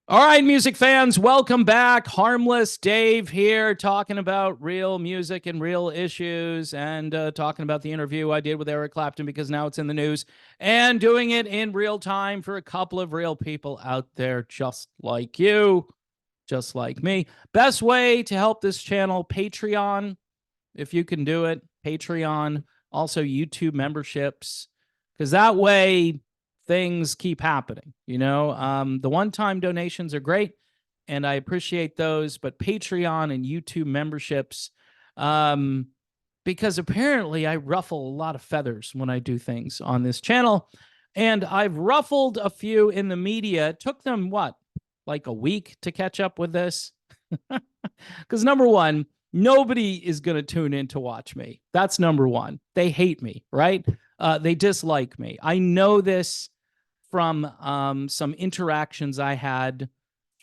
All right, music fans, welcome back. Harmless Dave here, talking about real music and real issues, and talking about the interview I did with Eric Clapton because now it's in the news, and doing it in real time for a couple of real people out there just like you, just like me. Best way to help this channel, Patreon, if you can do it, Patreon, also YouTube memberships, because that way things keep happening. The one-time donations are great, and I appreciate those, but Patreon and YouTube memberships, because apparently I ruffle a lot of feathers when I do things on this channel, and I've ruffled a few in the media. It took them, what, like a week to catch up with this? Because number one, nobody is going to tune in to watch me. That's number one. They hate me, right? They dislike me. I know this from some interactions I had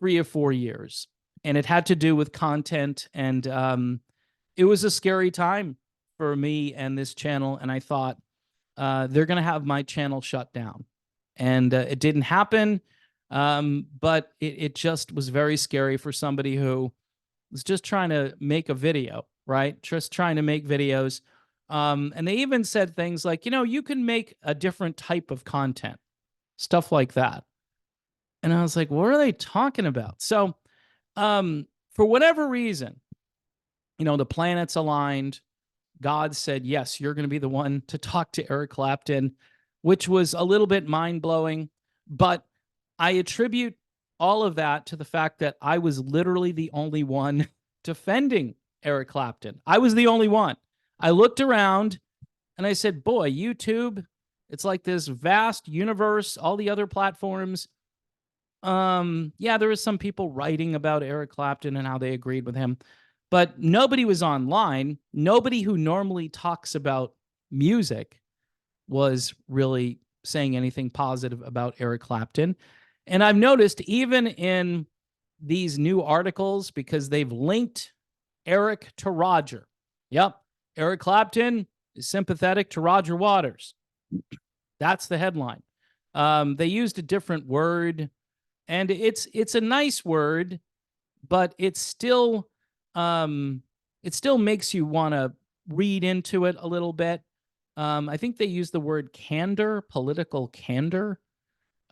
3 or 4 years, and it had to do with content, and it was a scary time for me and this channel, and I thought they're going to have my channel shut down, and it didn't happen, but it just was very scary for somebody who was just trying to make a video, right? Just trying to make videos. And they even said things like, you can make a different type of content, stuff like that. And I was like, what are they talking about? So, for whatever reason, the planets aligned. God said, yes, you're going to be the one to talk to Eric Clapton, which was a little bit mind blowing. But I attribute all of that to the fact that I was literally the only one defending Eric Clapton. I was the only one. I looked around and I said, boy, YouTube, it's like this vast universe, all the other platforms. Yeah, there was some people writing about Eric Clapton and how they agreed with him, but nobody was online. Nobody who normally talks about music was really saying anything positive about Eric Clapton. And I've noticed even in these new articles, because they've linked Eric to Roger. Yep, Eric Clapton is sympathetic to Roger Waters. That's the headline. They used a different word, and it's a nice word, but it still makes you want to read into it a little bit. I think they use the word candor, political candor.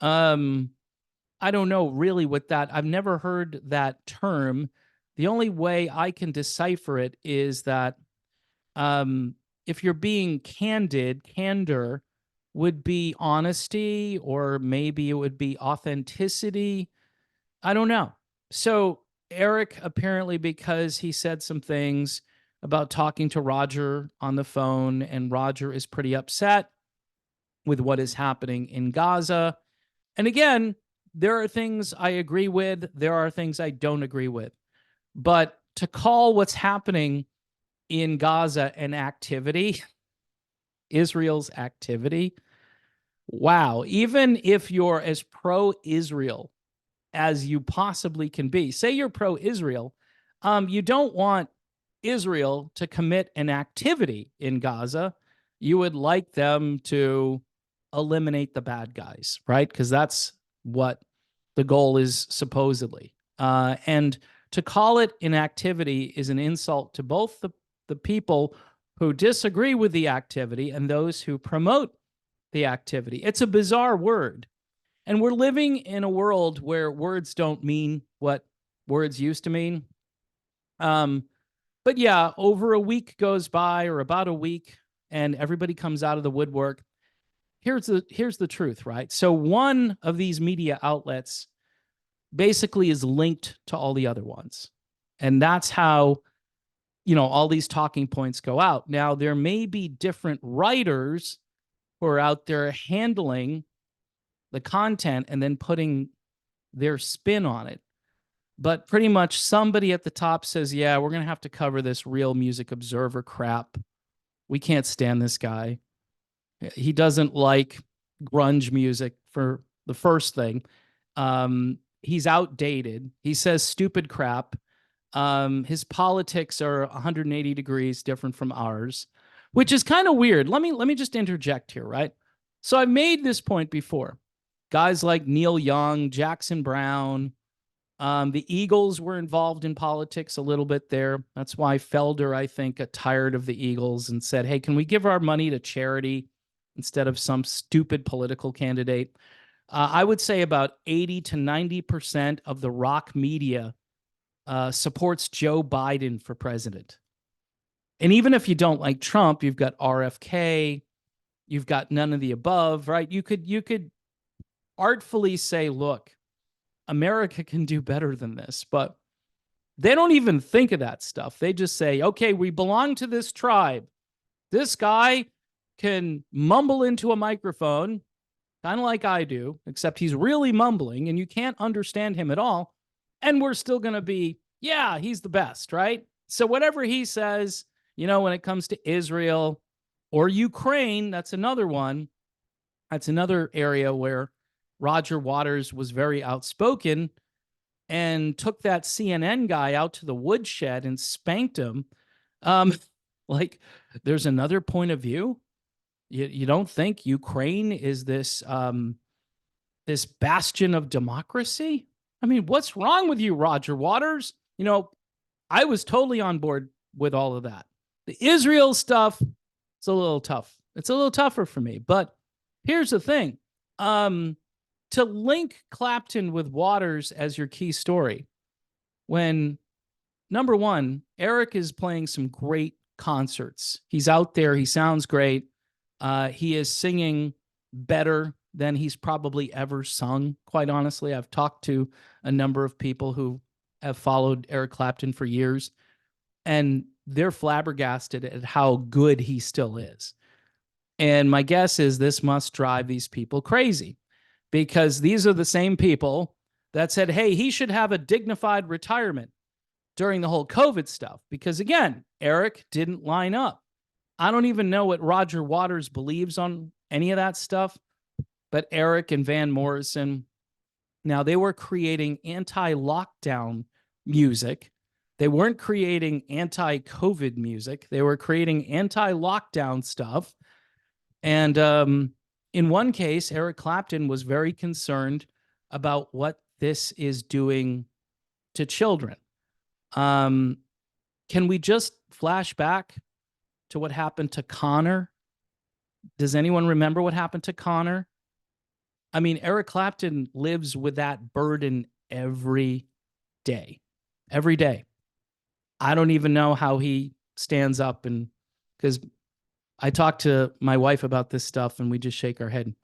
I don't know really what that, I've never heard that term. The only way I can decipher it is that if you're being candid, candor would be honesty, or maybe it would be authenticity. I don't know. So Eric, apparently, because he said some things about talking to Roger on the phone, and Roger is pretty upset with what is happening in Gaza. And again, there are things I agree with. There are things I don't agree with. But to call what's happening in Gaza an activity, Israel's activity, wow. Even if you're as pro-Israel as you possibly can be, say you're pro-Israel, you don't want Israel to commit an activity in Gaza. You would like them to eliminate the bad guys, right? Because that's what the goal is supposedly. And to call it an activity is an insult to both the people who disagree with the activity and those who promote the activity. It's a bizarre word. And we're living in a world where words don't mean what words used to mean. But yeah, over a week goes by, or about a week, and everybody comes out of the woodwork. Here's the truth, right? So one of these media outlets basically is linked to all the other ones. And that's how, all these talking points go out. Now, there may be different writers who are out there handling the content and then putting their spin on it. But pretty much somebody at the top says, yeah, we're going to have to cover this Real Music Observer crap. We can't stand this guy. He doesn't like grunge music, for the first thing. He's outdated. He says stupid crap. His politics are 180 degrees different from ours, which is kind of weird. Let me just interject here, right? So I've made this point before. Guys like Neil Young, Jackson Brown, The Eagles were involved in politics a little bit there. That's why Felder, I think, got tired of the Eagles and said, hey, can we give our money to charity instead of some stupid political candidate? I would say about 80 to 90% of the rock media supports Joe Biden for president. And even if you don't like Trump, you've got RFK, you've got none of the above, right? You could artfully say, look, America can do better than this, but they don't even think of that stuff. They just say, okay, we belong to this tribe. This guy can mumble into a microphone, kind of like I do, except he's really mumbling and you can't understand him at all. And we're still going to be, yeah, he's the best, right? So whatever he says, when it comes to Israel or Ukraine, that's another one. That's another area where Roger Waters was very outspoken and took that CNN guy out to the woodshed and spanked him. Like, there's another point of view. You don't think Ukraine is this this bastion of democracy? I mean, what's wrong with you, Roger Waters? I was totally on board with all of that. The Israel stuff, it's a little tough. It's a little tougher for me. But here's the thing. To link Clapton with Waters as your key story, when, number one, Eric is playing some great concerts. He's out there. He sounds great. He is singing better than he's probably ever sung, quite honestly. I've talked to a number of people who have followed Eric Clapton for years, and they're flabbergasted at how good he still is. And my guess is this must drive these people crazy, because these are the same people that said, hey, he should have a dignified retirement during the whole COVID stuff. Because again, Eric didn't line up. I don't even know what Roger Waters believes on any of that stuff, but Eric and Van Morrison, now they were creating anti-lockdown music. They weren't creating anti-COVID music. They were creating anti-lockdown stuff. And in one case, Eric Clapton was very concerned about what this is doing to children. Can we just flash back to what happened to Connor? Does anyone remember what happened to Connor? I mean, Eric Clapton lives with that burden every day. Every day. I don't even know how he stands up, and because I talked to my wife about this stuff and we just shake our head.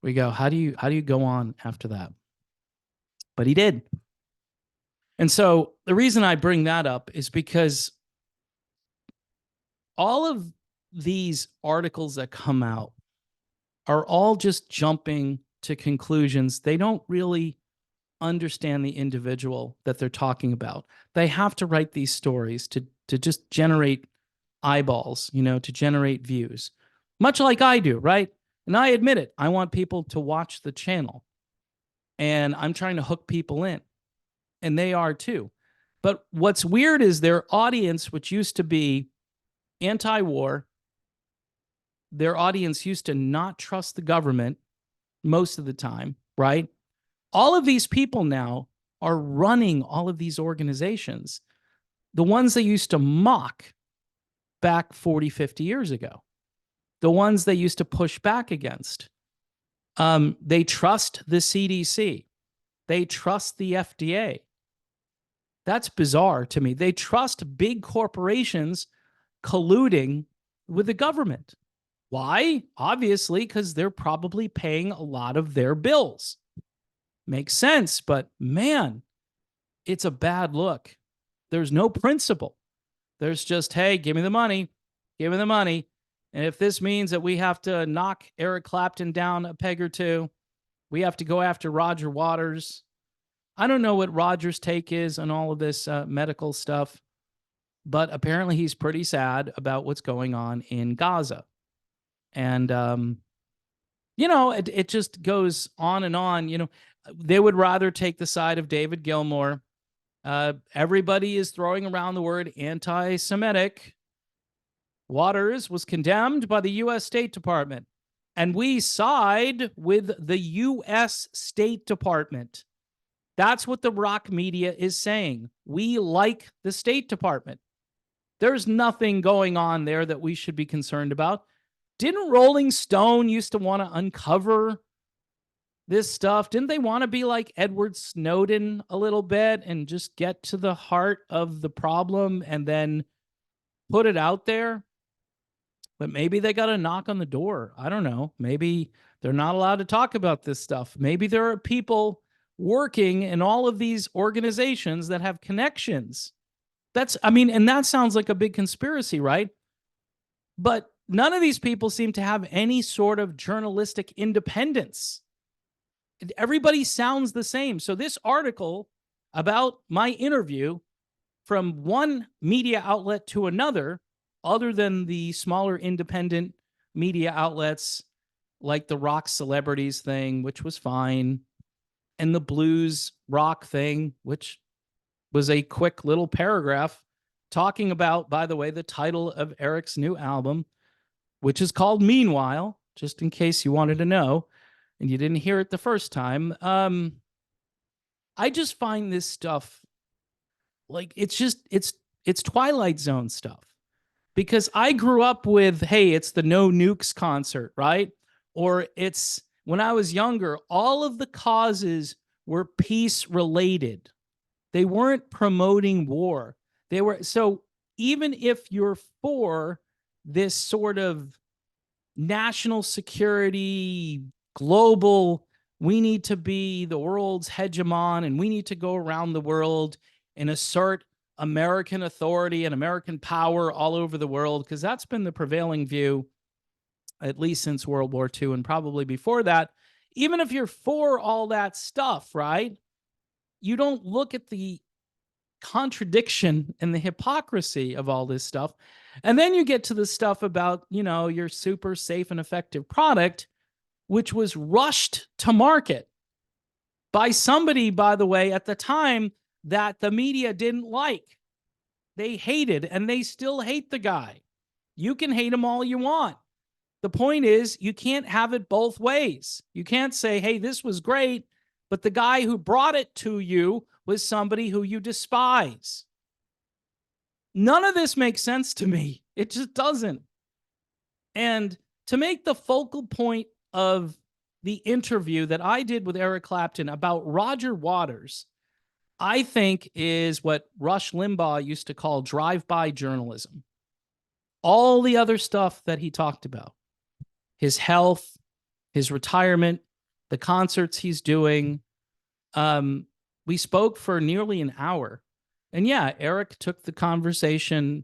We go, how do you go on after that? But he did. And so the reason I bring that up is because all of these articles that come out are all just jumping to conclusions. They don't really understand the individual that they're talking about. They have to write these stories to just generate eyeballs, to generate views, much like I do, right? And I admit it, I want people to watch the channel, and I'm trying to hook people in, and they are too. But what's weird is their audience, which used to be anti-war, their audience used to not trust the government most of the time, right? All of these people now are running all of these organizations, the ones they used to mock back 40, 50 years ago, the ones they used to push back against. They trust the CDC. They trust the FDA. That's bizarre to me. They trust big corporations colluding with the government. Why? Obviously, because they're probably paying a lot of their bills. Makes sense, but man, it's a bad look. There's no principle. There's just, hey, give me the money. Give me the money. And if this means that we have to knock Eric Clapton down a peg or two, we have to go after Roger Waters. I don't know what Roger's take is on all of this medical stuff, but apparently he's pretty sad about what's going on in Gaza. And, it just goes on and on. They would rather take the side of David Gilmour. Everybody is throwing around the word anti-Semitic. Waters was condemned by the U.S. State Department, and we side with the U.S. State Department. That's what the rock media is saying. We like the State Department. There's nothing going on there that we should be concerned about. Didn't Rolling Stone used to want to uncover this stuff? Didn't they want to be like Edward Snowden a little bit and just get to the heart of the problem and then put it out there? But maybe they got a knock on the door. I don't know. Maybe they're not allowed to talk about this stuff. Maybe there are people working in all of these organizations that have connections. And that sounds like a big conspiracy, right? But none of these people seem to have any sort of journalistic independence. Everybody sounds the same. So this article about my interview from one media outlet to another, other than the smaller independent media outlets like the rock celebrities thing, which was fine, and the blues rock thing, which was a quick little paragraph talking about, by the way, the title of Eric's new album, which is called Meanwhile, just in case you wanted to know and you didn't hear it the first time. I just find this stuff like it's Twilight Zone stuff, because I grew up with, hey, it's the No Nukes concert, right? Or it's, when I was younger, all of the causes were peace related. They weren't promoting war. They were, so even if you're for this sort of national security, global, we need to be the world's hegemon and we need to go around the world and assert American authority and American power all over the world, because that's been the prevailing view, at least since World War II and probably before that. Even if you're for all that stuff, right? You don't look at the contradiction and the hypocrisy of all this stuff. And then you get to the stuff about, your super safe and effective product, which was rushed to market by somebody, by the way, at the time that the media didn't like. They hated, and they still hate the guy. You can hate him all you want. The point is, you can't have it both ways. You can't say, hey, this was great, but the guy who brought it to you was somebody who you despise. None of this makes sense to me. It just doesn't. And to make the focal point of the interview that I did with Eric Clapton about Roger Waters, I think is what Rush Limbaugh used to call drive-by journalism. All the other stuff that he talked about, his health, his retirement, the concerts he's doing. We spoke for nearly an hour. And yeah, Eric took the conversation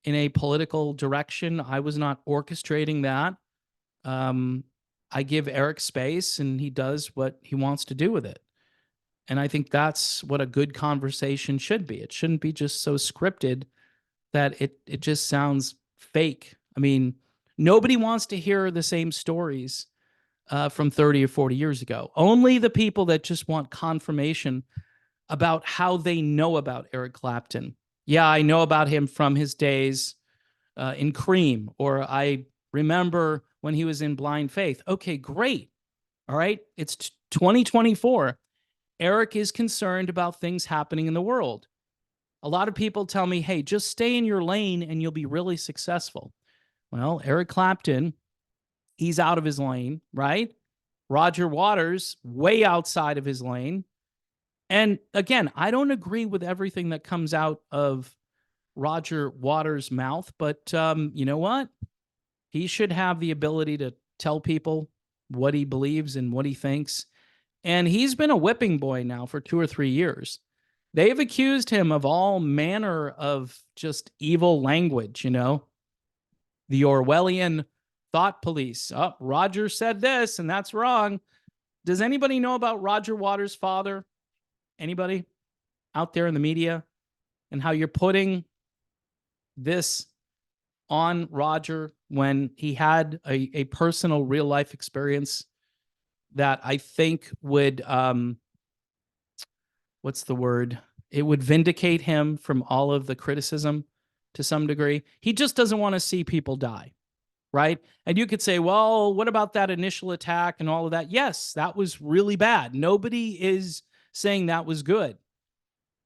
in a political direction. I was not orchestrating that. I give Eric space and he does what he wants to do with it. And I think that's what a good conversation should be. It shouldn't be just so scripted that it just sounds fake. I mean, nobody wants to hear the same stories from 30 or 40 years ago. Only the people that just want confirmation about how they know about Eric Clapton. Yeah, I know about him from his days in Cream, or I remember when he was in Blind Faith. Okay, great. All right, it's 2024. Eric is concerned about things happening in the world. A lot of people tell me, hey, just stay in your lane and you'll be really successful. Well, Eric Clapton, he's out of his lane, right? Roger Waters, way outside of his lane. And again, I don't agree with everything that comes out of Roger Waters' mouth, but you know what? He should have the ability to tell people what he believes and what he thinks. And he's been a whipping boy now for 2 or 3 years. They've accused him of all manner of just evil language, the Orwellian thought police. Oh, Roger said this, and that's wrong. Does anybody know about Roger Waters' father? Anybody out there in the media? And how you're putting this on Roger when he had a personal real life experience that I think would, what's the word? It would vindicate him from all of the criticism to some degree. He just doesn't want to see people die, right? And you could say, well, what about that initial attack and all of that? Yes, that was really bad. Nobody is saying that was good.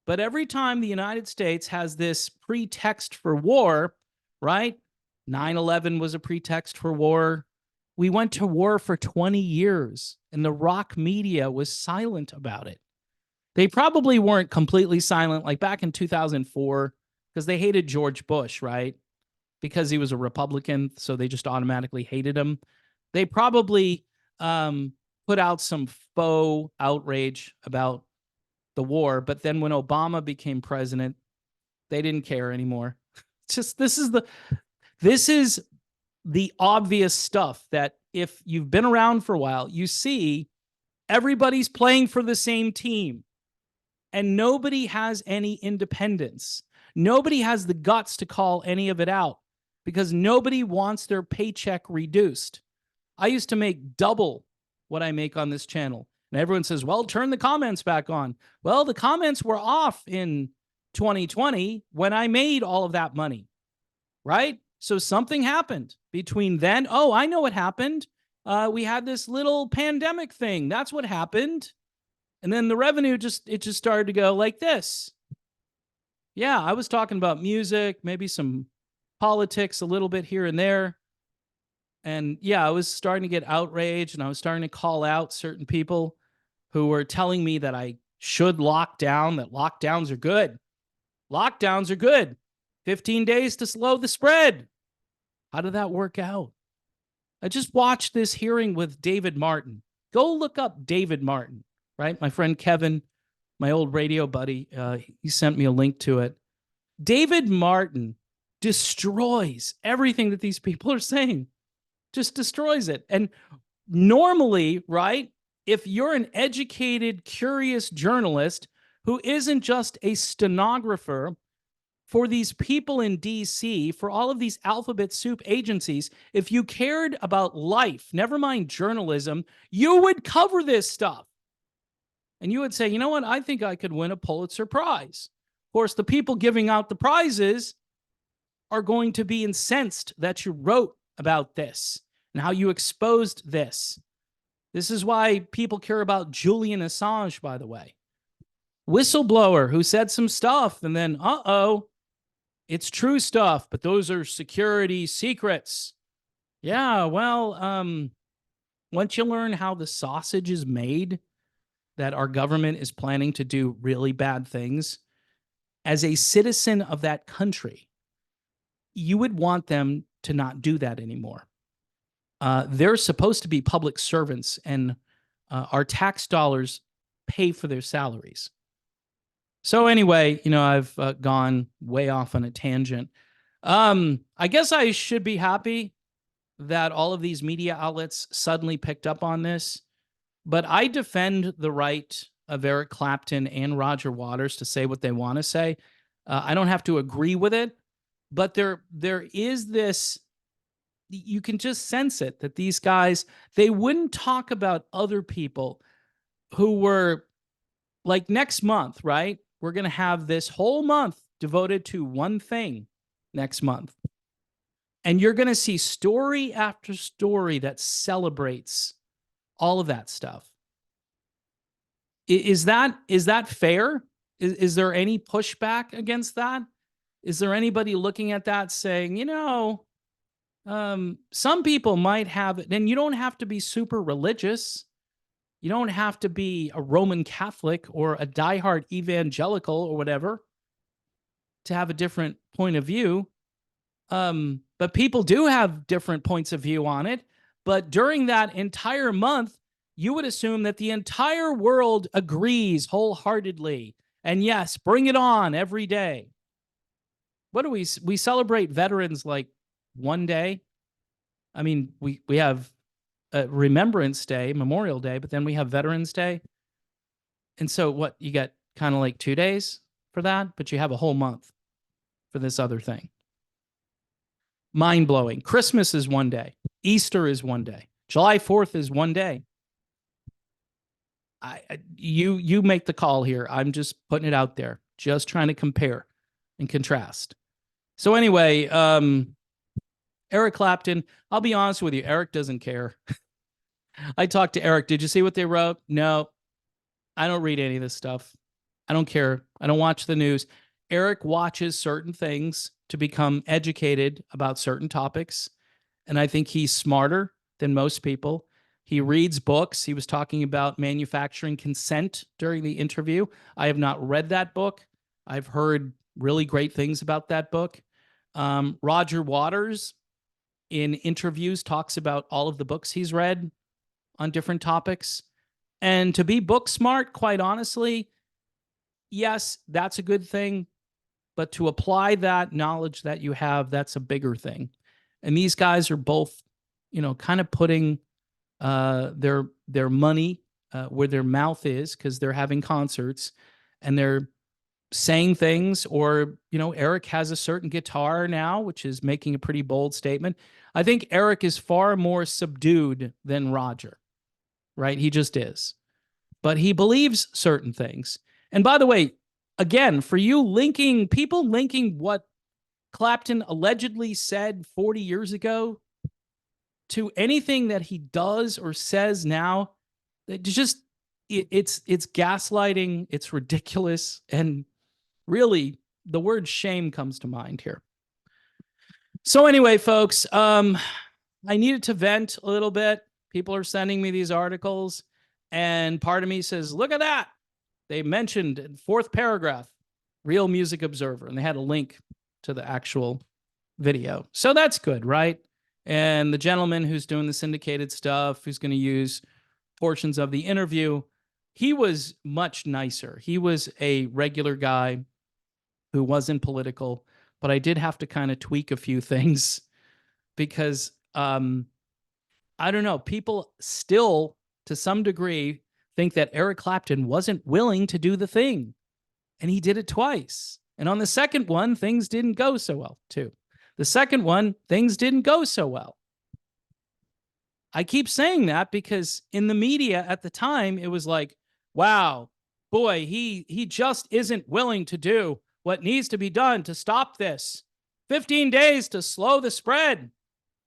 But every time the United States has this pretext for war, right? 9/11 was a pretext for war. We went to war for 20 years, and the rock media was silent about it. They probably weren't completely silent, like back in 2004, because they hated George Bush, right? Because he was a Republican, so they just automatically hated him. They probably put out some faux outrage about the war, but then when Obama became president, they didn't care anymore. Just this is the obvious stuff that if you've been around for a while, you see everybody's playing for the same team and nobody has any independence. Nobody has the guts to call any of it out because nobody wants their paycheck reduced. I used to make double what I make on this channel. And everyone says, well, turn the comments back on. Well, the comments were off in 2020 when I made all of that money, right? So something happened between then. Oh, I know what happened. We had this little pandemic thing. That's what happened. And then the revenue just started to go like this. Yeah, I was talking about music, maybe some politics a little bit here and there. And yeah, I was starting to get outraged and I was starting to call out certain people who were telling me that I should lock down, that lockdowns are good. Lockdowns are good. 15 days to slow the spread. How did that work out? I just watched this hearing with David Martin. Go look up David Martin, right? My friend Kevin, my old radio buddy, he sent me a link to it. David Martin destroys everything that these people are saying. Just destroys it. And normally, right, if you're an educated, curious journalist who isn't just a stenographer for these people in DC, for all of these alphabet soup agencies, if you cared about life, never mind journalism, you would cover this stuff. And you would say, you know what, I think I could win a Pulitzer Prize. Of course, the people giving out the prizes are going to be incensed that you wrote about this and how you exposed this. This is why people care about Julian Assange, by the way. Whistleblower who said some stuff and then, it's true stuff, but those are security secrets. Yeah, well, once you learn how the sausage is made, that our government is planning to do really bad things, as a citizen of that country, you would want them to not do that anymore. They're supposed to be public servants, and our tax dollars pay for their salaries. So anyway, you know, I've gone way off on a tangent. I guess I should be happy that all of these media outlets suddenly picked up on this, but I defend the right of Eric Clapton and Roger Waters to say what they want to say. I don't have to agree with it, but there is this, you can just sense it, that these guys, they wouldn't talk about other people who were like next month, right? We're going to have this whole month devoted to one thing next month. And you're going to see story after story that celebrates all of that stuff. Is that fair? Is there any pushback against that? Is there anybody looking at that saying, you know, some people might have it, and you don't have to be super religious. You don't have to be a Roman Catholic or a diehard evangelical or whatever to have a different point of view. But people do have different points of view on it. But during that entire month, you would assume that the entire world agrees wholeheartedly. And yes, bring it on every day. What do we celebrate veterans like one day? I mean, we have Remembrance Day, Memorial Day, but then we have Veterans Day. And so what, you got kind of like 2 days for that, but you have a whole month for this other thing. Mind-blowing. Christmas is one day. Easter is one day. July 4th is one day. You make the call here. I'm just putting it out there, just trying to compare and contrast. So anyway, Eric Clapton, I'll be honest with you, Eric doesn't care. I talked to Eric. Did you see what they wrote? No. I don't read any of this stuff. I don't care. I don't watch the news. Eric watches certain things to become educated about certain topics. And I think he's smarter than most people. He reads books. He was talking about manufacturing consent during the interview. I have not read that book. I've heard really great things about that book. Roger Waters, in interviews, talks about all of the books he's read on different topics. And to be book smart, quite honestly, yes, that's a good thing. But to apply that knowledge that you have, that's a bigger thing. And these guys are both, kind of putting their money where their mouth is, because they're having concerts and they're saying things. Or, Eric has a certain guitar now, which is making a pretty bold statement. I think Eric is far more subdued than Roger, right? He just is. But he believes certain things. And by the way, again, for you people linking what Clapton allegedly said 40 years ago to anything that he does or says now, it's gaslighting. It's ridiculous. And really, the word shame comes to mind here. So anyway, folks, I needed to vent a little bit. People are sending me these articles, and part of me says, look at that. They mentioned in fourth paragraph, Real Music Observer, and they had a link to the actual video. So that's good, right? And the gentleman who's doing the syndicated stuff, who's going to use portions of the interview, he was much nicer. He was a regular guy who wasn't political, but I did have to kind of tweak a few things because I don't know, people still, to some degree, think that Eric Clapton wasn't willing to do the thing. And he did it twice. And on the second one, things didn't go so well, too. The second one, things didn't go so well. I keep saying that because in the media at the time, it was like, wow, boy, he just isn't willing to do what needs to be done to stop this. 15 days to slow the spread.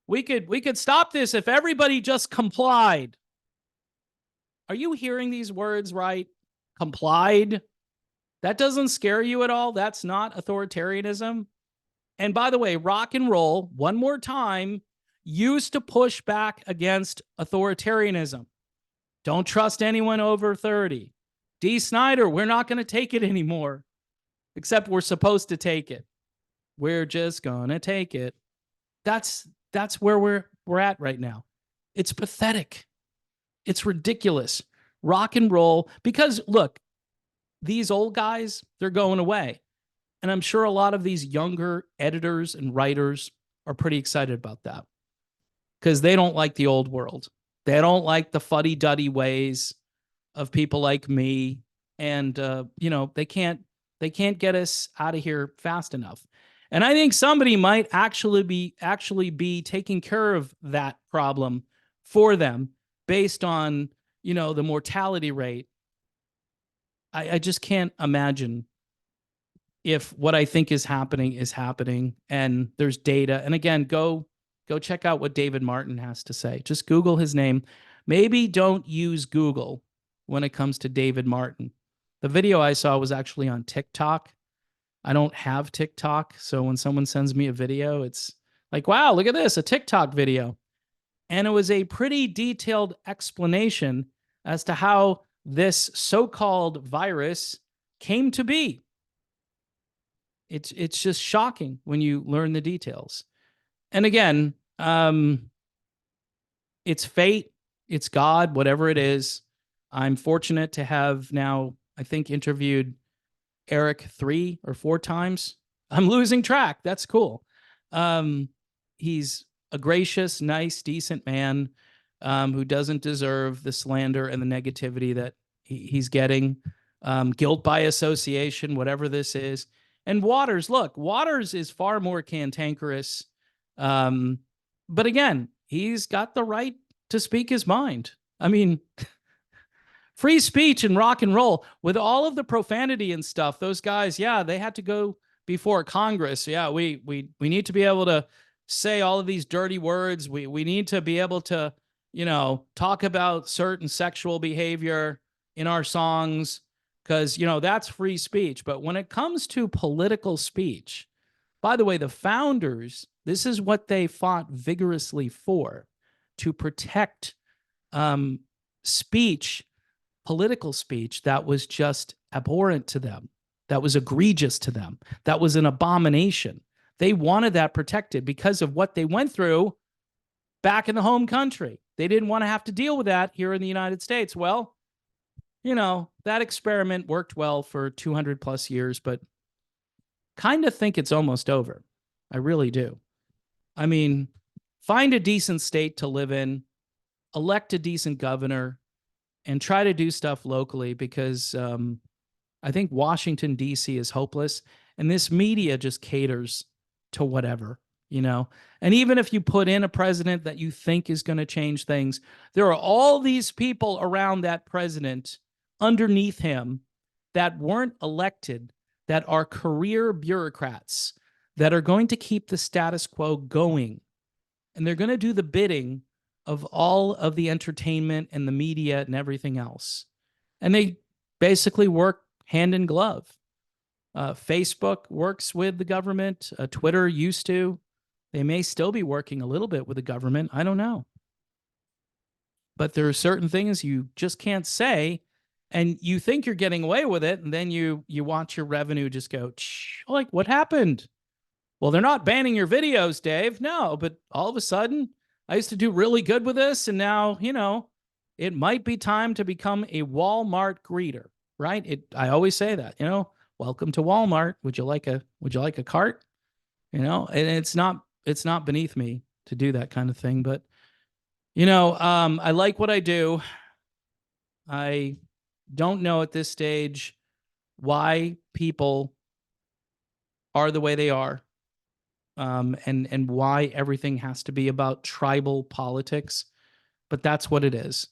We could stop this if everybody just complied. Are you hearing these words right? Complied? That doesn't scare you at all? That's not authoritarianism? And by the way, rock and roll, one more time, used to push back against authoritarianism. Don't trust anyone over 30. Dee Snider, we're not going to take it anymore. Except we're supposed to take it. We're just going to take it. That's where we're at right now. It's pathetic. It's ridiculous. Rock and roll, because look, these old guys, they're going away. And I'm sure a lot of these younger editors and writers are pretty excited about that because they don't like the old world. They don't like the fuddy-duddy ways of people like me. And, they can't get us out of here fast enough. And I think somebody might actually be taking care of that problem for them based on, the mortality rate. I just can't imagine if what I think is happening and there's data. And again, go check out what David Martin has to say. Just Google his name. Maybe don't use Google when it comes to David Martin. The video I saw was actually on TikTok. I don't have TikTok, so when someone sends me a video, it's like, wow, look at this, a TikTok video. And it was a pretty detailed explanation as to how this so-called virus came to be. It's just shocking when you learn the details. And again, it's fate, it's God, whatever it is. I'm fortunate to have now, I think, interviewed Eric 3 or 4 times. I'm losing track. That's cool. He's a gracious, nice, decent man who doesn't deserve the slander and the negativity that he's getting. Guilt by association, whatever this is. And Waters, look, Waters is far more cantankerous. But again, he's got the right to speak his mind. I mean, free speech and rock and roll with all of the profanity and stuff. Those guys, yeah, they had to go before Congress. Yeah, we need to be able to say all of these dirty words. We need to be able to, talk about certain sexual behavior. in our songs because, that's free speech. But when it comes to political speech, by the way, the founders, this is what they fought vigorously for, to protect speech, political speech that was just abhorrent to them, that was egregious to them, that was an abomination. They wanted that protected because of what they went through back in the home country. They didn't want to have to deal with that here in the United States. Well, that experiment worked well for 200 plus years, but kind of think it's almost over. I really do. I mean, find a decent state to live in, elect a decent governor, and try to do stuff locally because I think Washington, D.C. is hopeless. And this media just caters to whatever, And even if you put in a president that you think is going to change things, there are all these people around that president underneath him that weren't elected, that are career bureaucrats that are going to keep the status quo going. And they're going to do the bidding of all of the entertainment and the media and everything else. And they basically work hand in glove. Facebook works with the government. Twitter used to. They may still be working a little bit with the government. I don't know. But there are certain things you just can't say, and you think you're getting away with it, and then you watch your revenue just go, like, what happened? Well, they're not banning your videos, Dave. No, but all of a sudden, I used to do really good with this, and now, it might be time to become a Walmart greeter, right? I always say that, welcome to Walmart. Would you like a cart? And it's not beneath me to do that kind of thing, but I like what I do. I don't know at this stage why people are the way they are, and why everything has to be about tribal politics, but that's what it is.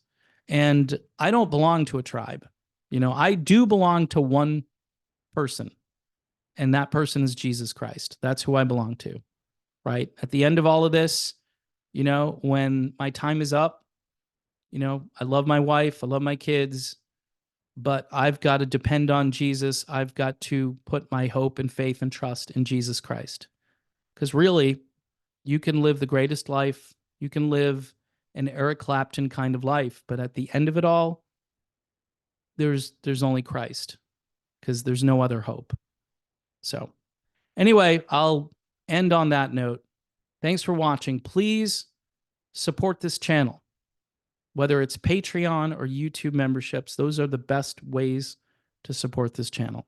And I don't belong to a tribe. I do belong to one person, and that person is Jesus Christ. That's who I belong to, right? At the end of all of this, when my time is up, I love my wife, I love my kids, but I've got to depend on Jesus. I've got to put my hope and faith and trust in Jesus Christ. Because really, you can live the greatest life. You can live an Eric Clapton kind of life, but at the end of it all, there's only Christ, because there's no other hope. So anyway, I'll end on that note. Thanks for watching. Please support this channel, whether it's Patreon or YouTube memberships. Those are the best ways to support this channel.